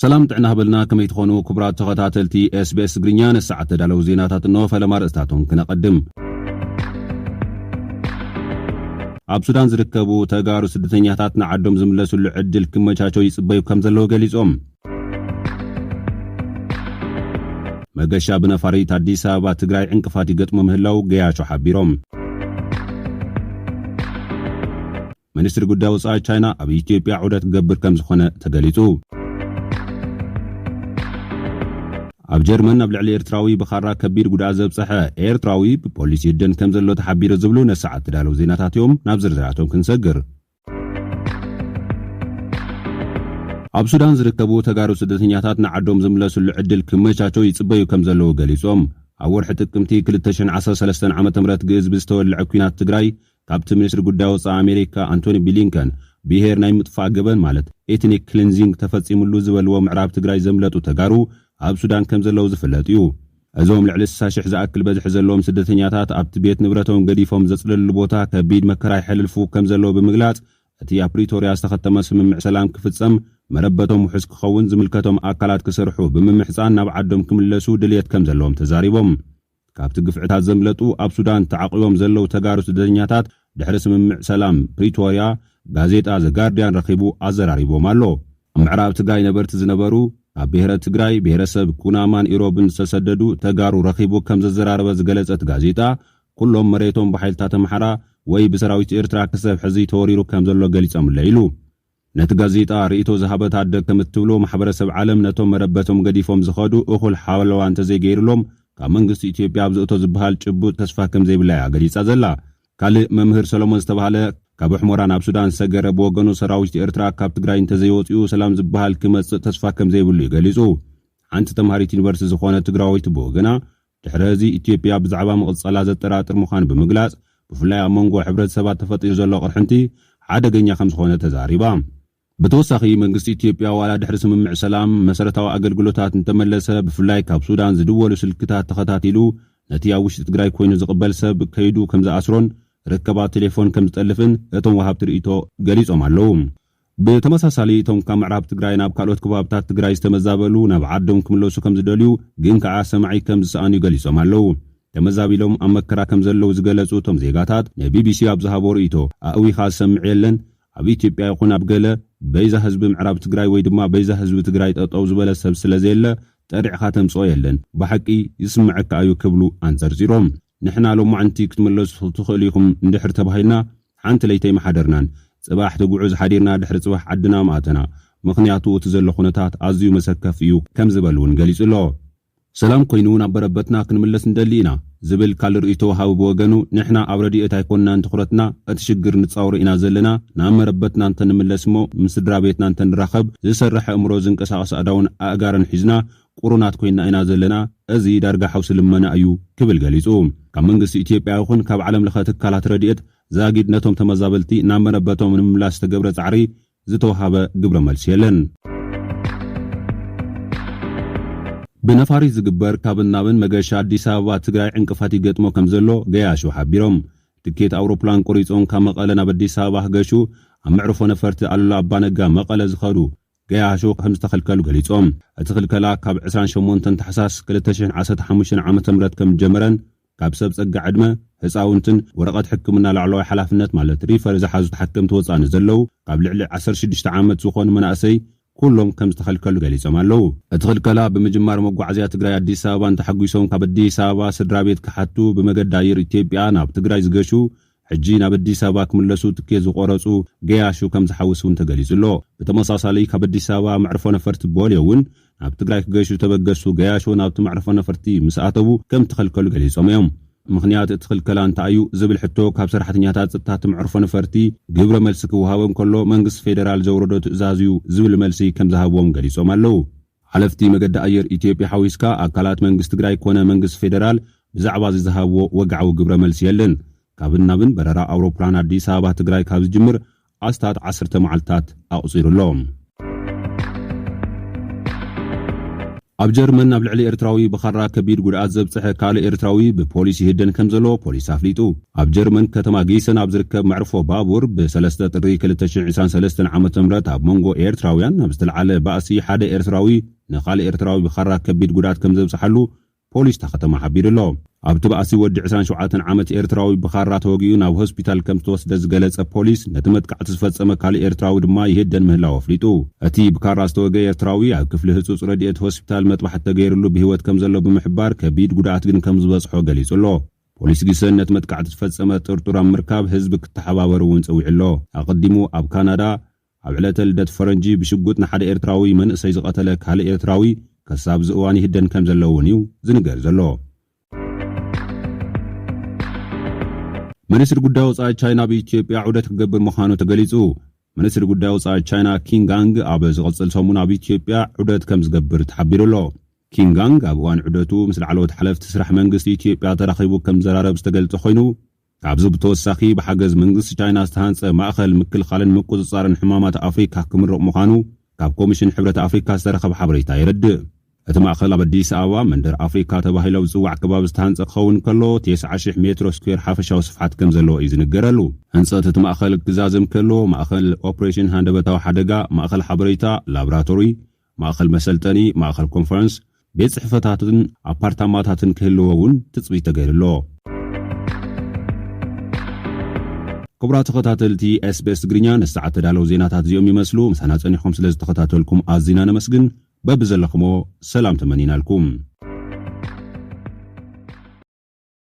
سلام تعنا هبلنا كما يتخونوا كبرات تخطاتلتي SBS غرينيان الساعة تدالو زيناتات النوفة لمارستاتهم كنا قدم عب سودان زركبو تغارو سدتنياتاتنا عدوم زملسو العدل كمچاچو يصبيو كمزلو غليصوم مغشا بنفاري አዲስ አበባ ትግራይ እንቅፋት ይገጥሞ ምህላው ገያቾ ሐቢሮም ሚኒስትር ጉዳዩ ወጻኢ ቻይና ኣብ ኢትዮጵያ ዑደት ገብር ከም ዝኾነ ተገሊጹ ኣብ ጀርመን ኣብ ልዕሊ ኤርትራዊ በኻራ ከቢድ ጉዳት ዘብጽሐ ኤርትራዊ ፖሊስ ይደን ከም ዘሎ ተሓቢሩ ዝብሉ ነሰዓት ዳለው ዜናታትዮም ናብ ዝርዝራቶም ክንሰግር ኣብ ሱዳን ዝርከቡ ተጋሩ ስደተኛታት ንዓዶም ዝምለሱሉ ዕድል ክመቻቸው ይጽበዩ ከም ዘለዎ ገሊጾም ኣብ ወርሒ ጥቅምቲ 2013 ዓመተ ምህረት ግእዝ ብዝተወልዐ ኩናት ትግራይ ካብቲ ሚኒስትር ጉዳዩ ወጻኢ ኣሜሪካ አንቶኒ ብሊንከን ብሄር ናይ ምጥፋእ ገበን ማለት ኤትኒክ ክሊንዚንግ ተፈጺሙሉ ዝበልዎ ምዕራብ ትግራይ ዘምለጡ ተጋሩ ኣብ ሱዳን ከም ዘለው ዝፍለጥ እዩ እዞም ልዕሊ 60,000 ዝኣክል በዝሒ ዘለዎም ስደተኛታት ኣብቲ ቤት ንብረቶም ገዲፎም ዘጽለሉ ቦታ ከቢድ መከራ ይሕልፉ ከም ዘለው ብምግላጽ እቲ ኣብ ፕሪቶሪያ ዝተኸተመ ስምምዕ ሰላም ክፍጸም መረበቶም ውሕስ ክኸውን ዝምልከቶም ኣካላት ክሰርሑ ብምምሕፃን ናብ ዓዶም ክምለሱ ድልየት ከም ዘለዎም ተዛሪቦም ካብቲ ግፍዕታት ዘምለጡ ኣብ ሱዳን ተዓቂቦም ዘለው ተጋሩ ስደተኛታት ድሕሪ ስምምዕ ሰላም ፕሪቶሪያ ጋዜጣ ዘ ጋርዲያን ረኺቡ ኣዘራሪቦም ኣሎ ምዕራብ ትግራይ ነበርቲ ዝነበሩ ኣብ ብሔረ ትግራይ ብሔረሰብ ኩናማን ኢሮብን ዝተሰደዱ ተጋሩ ረኺቡ ከም ዘዘራረበ ዝገለጸት ጋዜጣ ኩሎም መሬቶም በሓይልታት ኣምሓራ ወይ ብሰራዊት ኤርትራ ክሰብ ሕዚ ተወሪሩ ከም ዘሎ ገሊጾም ለይሉ ነቲ ጋዜጣ ርእቶ ዝሃበት ኣደ ከምትብሎ ማሕበረሰብ ዓለም ነቶም መረበቶም ገዲፎም ዝኸዱ እኹል ሓወለዋን ተዘይገይሩሎም ካብ መንግስቲ ኢትዮጵያ ኣብዝእቶ ዝበሃል ጭቡጥ ተስፋ ከም ዘይብላ ገሊጻ ዘላ ካልእ መምህር ሰሎሞን ዝተባሃለ ካብ ሕሞራ ናብ ሱዳን ሰገረ ብወገኑ ሰራዊት ኤርትራ ካብ ትግራይ እንተዘይወፅኡ ሰላም ዝበሃል ክመጽእ ተስፋ ከም ዘይብሉ ይገሊጹ ሓንቲ ተምሃሪት ዩኒቨርሲቲ ዝኾነ ትግራዊት ብወገና ድሕሪ እዚ ኢትዮጵያ ብዛዕባ ምቕጸላ ዘጠራጥር ምዃን ብምግላጽ ብፍላይ ኣብ መንጎ ሕብረተሰባት ተፈጢሩ ዘሎ ቅርሕንቲ ሓደገኛ ከም ዝኾነ ተዛሪባ በተወሳኺ መንግስቲ ኢትዮጵያ ዋላ ድሕሪ ስምምዕ ሰላም መሰረታዊ ኣገልግሎታት እንተመለሰ ብፍላይ ካብ ሱዳን ዝድወሉ ስልክታት ተኸታቲሉ ነቲ ኣብ ውሽጢ ትግራይ ኮይኑ ዝቕበል ሰብ ከይዱ ከም ዝኣስሮን ርከባት ቴሌፎን ከም ዝጠልፍን እቶም ወሃብቲ ርእቶ ገሊጾም ኣለዉ ብተመሳሳሊ እቶም ካብ ምዕራብ ትግራይ ናብ ካልኦት ከባብታት ትግራይ ዝተመዛበሉ ናብ ዓዶም ክምለሱ ከም ዝደልዩ ግን ከዓ ሰማዒ ከም ዝሰኣኑ ገሊጾም ኣለዉ ተመዛቢሎም ኣብ መከራ ከም ዘለው ዝገለጹ እቶም ዜጋታት ንቢቢሲ ኣብ ዝሃቦ ርእቶ ኣእዊኻ ዝሰምዕ የለን ኣብ ኢትዮጵያ ይኹን ኣብ ገለ በይዛ ህዝቢ ምዕራብ ትግራይ ወይ ድማ በይዛ ህዝቢ ትግራይ ጠጠው ዝበለ ሰብ ስለዘየለ ጠሪዕኻ ተምጽኦ የለን ብሓቂ ይስምዓካ እዩ ክብሉ አንጸርጺሮም ንሕና ሎማዓንቲ ክትመለሱ ትኽእሉ ኢኹም እንድሕር ተባሂልና ሓንቲ ለይተይ መሓደርናን ጽባሕ ትጉዑዝ ሓዲርና ድሕሪ ጽባሕ ዓድና ማእተና ምኽንያቱ እቲ ዘሎ ኩነታት ኣዝዩ መሰከፍ እዩ ከም ዝበልውን ገሊጹ ኣሎ ሰላም ኮይኑ ናብ በረበትና ክንምለስ እንደሊ ኢና ዝብል ካል ርእቶ ሃብ በወገኑ ንሕና ኣብ ረዲኤት ኣይኮንናን ትኹረትና እቲ ሽግር ንጻውሩ ኢና ዘለና ናብ መረበትና እንተንምለስሞ ምስድራ ቤትና እንተንራኸብ ዝሰርሐ እምሮ ዝንቀሳቐስ ኣዳውን ኣእጋርን ሒዝና ቁሩናት ኮይና ኢና ዘለና እዚ ዳርጋ ሓውስ ልመና እዩ ክብል ገሊጹ ካብ መንግስቲ ኢትዮጵያ ይኹን ካብ ዓለም ለኸ ትካላት ረዲኤት ዛጊድ ነቶም ተመዛበልቲ ናብ መረበቶም ንምምላስ ተገብረ ጻዕሪ ዝተወሃበ ግብረ መልሲ የለን بنفاري زغبر كابنابن مغشا አዲስ አበባ ትግራይ እንቅፋት ይገጥሞ ከም ዘሎ ገያሾ ሐቢሮም ትኬት አውሮፕላን ቆሪጾን ከመቀለ ናብ አዲስ አበባ ገሹ አምዕርፎ ነፈርቲ አሉላ አባነጋ መቀለ ዝኸዱ ገያሾ ከም ዝተኸልከሉ ገሊጾም እቲ ክልከላ ካብ 28 ታሕሳስ 2015 ዓመተ ምህረት ከም ጀመረን ካብ ሰብ ጸጋ ዕድመ ህፃውንትን ወረቀት ሕክምና ላዕለዋይ ሓላፍነት ማለት ሪፈር ዝሓዙ ተሐከምቲ ወጻን ዘለው ካብ ልዕሊ 16 ዓመት ዝኾኑ መናእሰይ ኩሎም ከም ዝተኸልከሉ ገሊጾም ኣለዉ እቲ ክልከላ ብምጅማር መጓዓዝያ ትግራይ አዲስ አበባ እንተሐጉሶም ካብ አዲስ አበባ ስድራ ቤት ክሓቱ ብመገዲ ኣየር ኢትዮጵያ ናብ ትግራይ ዝገሹ ሕጂ ናብ አዲስ አበባ ክምለሱ ትኬት ዝቆረጹ ገያሹ ከም ዝሓውሱን ተገሊጹሎ ብተመሳሳሊ ካብ አዲስ አበባ መዕርፎ ነፈርቲ ቦሌውን ናብ ትግራይ ክገሹ ተበገሱ ገያሹ ናብቲ መዕርፎ ነፈርቲ ምስኣተቡ ከም ተኸልከሉ ገሊጾም እዮም ምኽንያት እቲ ክልከላ እንታይ እዩ ዝብል ሕቶ ካብ ሰራሕተኛታት ጸጥታ መዕርፎ ነፈርቲ ግብረ መልሲ ክወሃቦም ከሎ መንግስቲ ፌደራል ዘውረዶ ትእዛዝ እዩ ዝብል መልሲ ከም ዝሃቦም ገሊጾም ኣለዉ ሓለፍቲ መገዲ ኣየር ኢትዮጵያ ሓዊስካ ኣካላት መንግስቲ ትግራይ ኮነ መንግስቲ ፌደራል ብዛዕባ ዝሃብዎ ወግዓዊ ግብረ መልሲ የለን ካብን ናብን በረራ አውሮፕላን አዲስ አበባ ትግራይ ካብ ዝጅምር ኣስታት 10 መዓልታት ኣቕፂሩሎም ኣብ ጀርመን ኣብ ልዕሊ ኤርትራዊ ብኻራ ከቢድ ጉድኣት ዘብጽሐ ካልእ ኤርትራዊ ብፖሊስ ይህደን ከም ዘሎ ፖሊስ ኣፍሊጡ። ኣብ ጀርመን ከተማ ጌሰን ኣብ ዝርከብ መዕርፎ ባቡር ብ3 ጥሪ 2023 ዓ.ም ኣብ መንጎ ኤርትራውያን ኣብ ዝተለዓለ ባእሲ ሓደ ኤርትራዊ ንኻልእ ኤርትራዊ ብኻራ ከቢድ ጉድኣት ከም ዘብጽሐሉ ፖሊስ ከተማ ሓቢሩ ኣሎ። ኣብቲ ባእሲ ወዲ 27 ዓመት ኤርትራዊ ብኻራ ተወጊኡ ናብ ሆስፒታል ከም ዝተወስደ ዝገለጸ ፖሊስ ነቲ መጥቃዕቲ ዝፈጸመ ካልእ ኤርትራዊ ድማ ይህደን ምህላው ኣፍሊጡ። እቲ ብኻራ ዝተወገየ ኤርትራዊ ኣብ ክፍሊ ህጹጽ ረድኤት ሆስፒታል መጥባሕቲ ተገይሩሉ ብህይወት ከም ዘሎ ብምሕባር ከቢድ ጉድኣት ግን ከም ዝበጽሖ ገሊጹ ኣሎ። ፖሊስ ጊሰን ነቲ መጥቃዕቲ ዝፈጸመ ጥርጡር ኣብ ምርካብ ህዝቢ ክተሓባበሩ እውን ጽዊዑ ኣሎ። ኣቐዲሙ ኣብ ካናዳ ኣብ ዕለተ ልደት ፈረንጂ ብሽጉጥ ንሓደ ኤርትራዊ መንእሰይ ዝቐተለ ካልእ ኤርትራዊ ክሳብ ዝእዋን ይህደን ከም ዘሎ እውን እዩ ዝንገር ዘሎ። ሚኒስትሪ ጉዳይ ወጻኢ ቻይና ብኢትዮጵያ ዑደት ክገብር ምዃኑ ተገሊጹ። ሚኒስትሪ ጉዳይ ወጻኢ ቻይና ኪንጋንግ ኣብ ዝቕጽል ሰሙን ኣብ ኢትዮጵያ ዑደት ከም ዝገብር ተሓቢሩ ኣሎ። ኪንጋንግ ኣብ እዋን ዑደቱ ምስ ላዕለዎት ሓለፍቲ ስራሕ መንግስቲ ኢትዮጵያ ተራኺቡ ከም ዘራረብ ዝተገልጸ ኮይኑ ካብዚ ብተወሳኺ ብሓገዝ መንግስቲ ቻይና ዝተሃንጸ ማእኸል ምክልኻልን ምቁጽጻርን ሕማማት ኣፍሪካ ክምረቕ ምዃኑ ካብ ኮሚሽን ሕብረት ኣፍሪካ ዝተረኸበ ሓበሬታ ይረድእ። እቲ ማእኸል ኣብ ኣዲስ ኣበባ መንደር ኣፍሪካ ተባሂሉ ዝጽዋዕ ከባቢ ዝተሃንጸ ክኸውን ከሎ 90,000 ሜትሮ ስኩዌር ሓፈሻዊ ስፍሓት ከም ዘለዎ እዩ ዝንገረሉ። ህንጸት እቲ ማእኸል ክዛዘም ከሎ ማእኸል ኦፕሬሽን ሃንደበታዊ ሓደጋ፣ ማእኸል ሓበሬታ፣ ላቦራቶሪ፣ ማእኸል መሰልጠኒ፣ ማእኸል ኮንፈረንስ፣ ቤት ጽሕፈታትን ኣፓርታማታትን ክህልዎ እውን ትጽቢት ተገይሩሎ። ክቡራት ተኸታተልቲ SBS ትግርኛ ንሰዓት ተዳለዉ ዜናታት እዚኦም ይመስሉ። ምሳና ጸኒሖም ስለ ዝተኸታተልኩም ኣዝና ነመስግን። በብዘለኹሞ ሰላም ተመኒናልኩም።